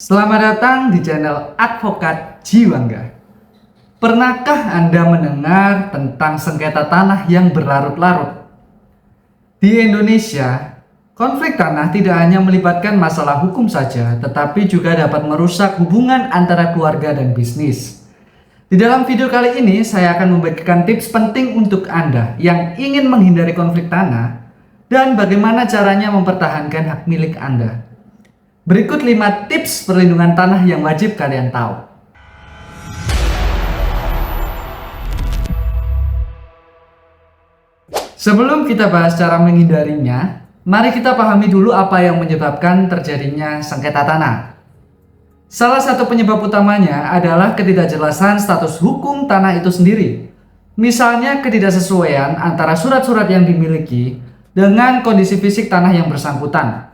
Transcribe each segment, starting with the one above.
Selamat datang di channel Advokat Jiwangga. Pernahkah Anda mendengar tentang sengketa tanah yang berlarut-larut? Di Indonesia, konflik tanah tidak hanya melibatkan masalah hukum saja, tetapi juga dapat merusak hubungan antara keluarga dan bisnis. Di dalam video kali ini, saya akan membagikan tips penting untuk Anda yang ingin menghindari konflik tanah dan bagaimana caranya mempertahankan hak milik Anda. Berikut 5 tips perlindungan tanah yang wajib kalian tahu. Sebelum kita bahas cara menghindarinya, mari kita pahami dulu apa yang menyebabkan terjadinya sengketa tanah. Salah satu penyebab utamanya adalah ketidakjelasan status hukum tanah itu sendiri. Misalnya ketidaksesuaian antara surat-surat yang dimiliki dengan kondisi fisik tanah yang bersangkutan.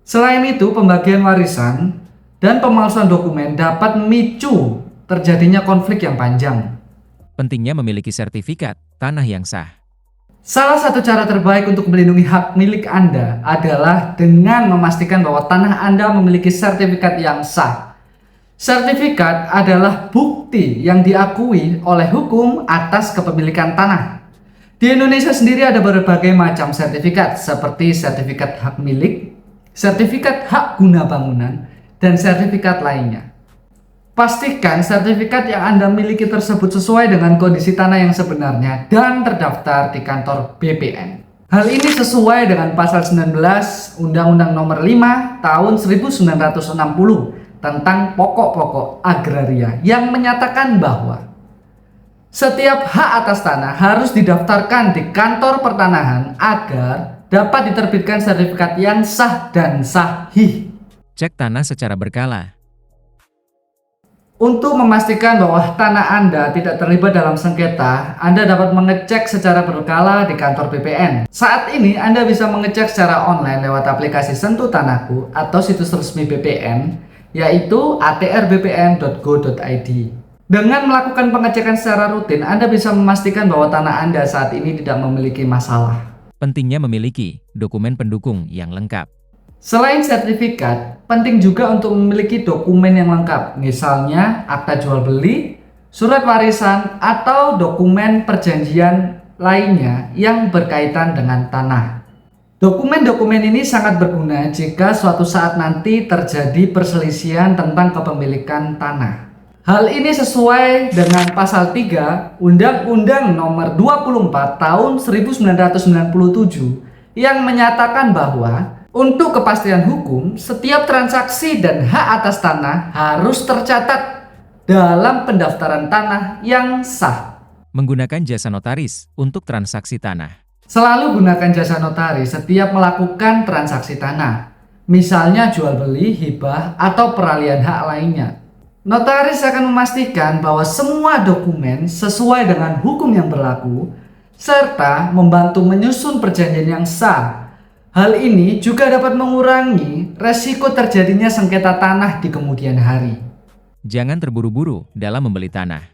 Selain itu, pembagian warisan dan pemalsuan dokumen dapat memicu terjadinya konflik yang panjang. Pentingnya memiliki sertifikat tanah yang sah. Salah satu cara terbaik untuk melindungi hak milik Anda adalah dengan memastikan bahwa tanah Anda memiliki sertifikat yang sah. Sertifikat adalah bukti yang diakui oleh hukum atas kepemilikan tanah. Di Indonesia sendiri ada berbagai macam sertifikat seperti sertifikat hak milik, sertifikat hak guna bangunan, dan sertifikat lainnya. Pastikan sertifikat yang Anda miliki tersebut sesuai dengan kondisi tanah yang sebenarnya dan terdaftar di kantor BPN. Hal ini sesuai dengan pasal 19 Undang-Undang Nomor 5 Tahun 1960 tentang pokok-pokok agraria yang menyatakan bahwa setiap hak atas tanah harus didaftarkan di kantor pertanahan agar dapat diterbitkan sertifikat yang sah dan sahih. Cek tanah secara berkala. Untuk memastikan bahwa tanah Anda tidak terlibat dalam sengketa, Anda dapat mengecek secara berkala di kantor BPN. Saat ini Anda bisa mengecek secara online lewat aplikasi Sentuh Tanahku atau situs resmi BPN, yaitu atrbpn.go.id. Dengan melakukan pengecekan secara rutin, Anda bisa memastikan bahwa tanah Anda saat ini tidak memiliki masalah. Pentingnya memiliki dokumen pendukung yang lengkap. Selain sertifikat, penting juga untuk memiliki dokumen yang lengkap, misalnya akta jual beli, surat warisan, atau dokumen perjanjian lainnya yang berkaitan dengan tanah. Dokumen-dokumen ini sangat berguna jika suatu saat nanti terjadi perselisihan tentang kepemilikan tanah. Hal ini sesuai dengan pasal 3 Undang-Undang Nomor 24 Tahun 1997 yang menyatakan bahwa untuk kepastian hukum, setiap transaksi dan hak atas tanah harus tercatat dalam pendaftaran tanah yang sah. Menggunakan jasa notaris untuk transaksi tanah. Selalu gunakan jasa notaris setiap melakukan transaksi tanah, misalnya jual beli, hibah, atau peralihan hak lainnya. Notaris akan memastikan bahwa semua dokumen sesuai dengan hukum yang berlaku, serta membantu menyusun perjanjian yang sah. Hal ini juga dapat mengurangi resiko terjadinya sengketa tanah di kemudian hari. Jangan terburu-buru dalam membeli tanah.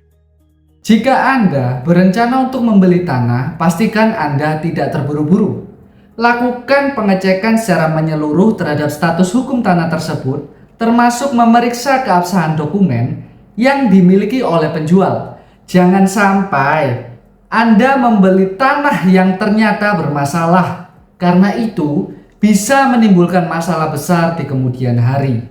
Jika Anda berencana untuk membeli tanah, pastikan Anda tidak terburu-buru. Lakukan pengecekan secara menyeluruh terhadap status hukum tanah tersebut, termasuk memeriksa keabsahan dokumen yang dimiliki oleh penjual. Jangan sampai Anda membeli tanah yang ternyata bermasalah, karena itu bisa menimbulkan masalah besar di kemudian hari.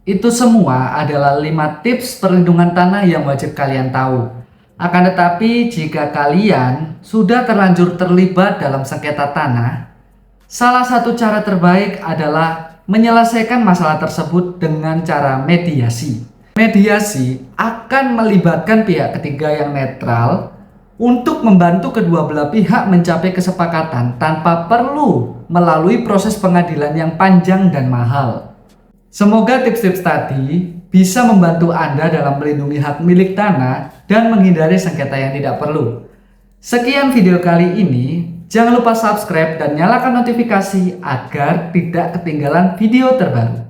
Itu semua adalah 5 tips perlindungan tanah yang wajib kalian tahu. Akan tetapi jika kalian sudah terlanjur terlibat dalam sengketa tanah, salah satu cara terbaik adalah menyelesaikan masalah tersebut dengan cara mediasi. Mediasi akan melibatkan pihak ketiga yang netral untuk membantu kedua belah pihak mencapai kesepakatan tanpa perlu melalui proses pengadilan yang panjang dan mahal. Semoga tips-tips tadi bisa membantu Anda dalam melindungi hak milik tanah dan menghindari sengketa yang tidak perlu. Sekian video kali ini. Jangan lupa subscribe dan nyalakan notifikasi agar tidak ketinggalan video terbaru.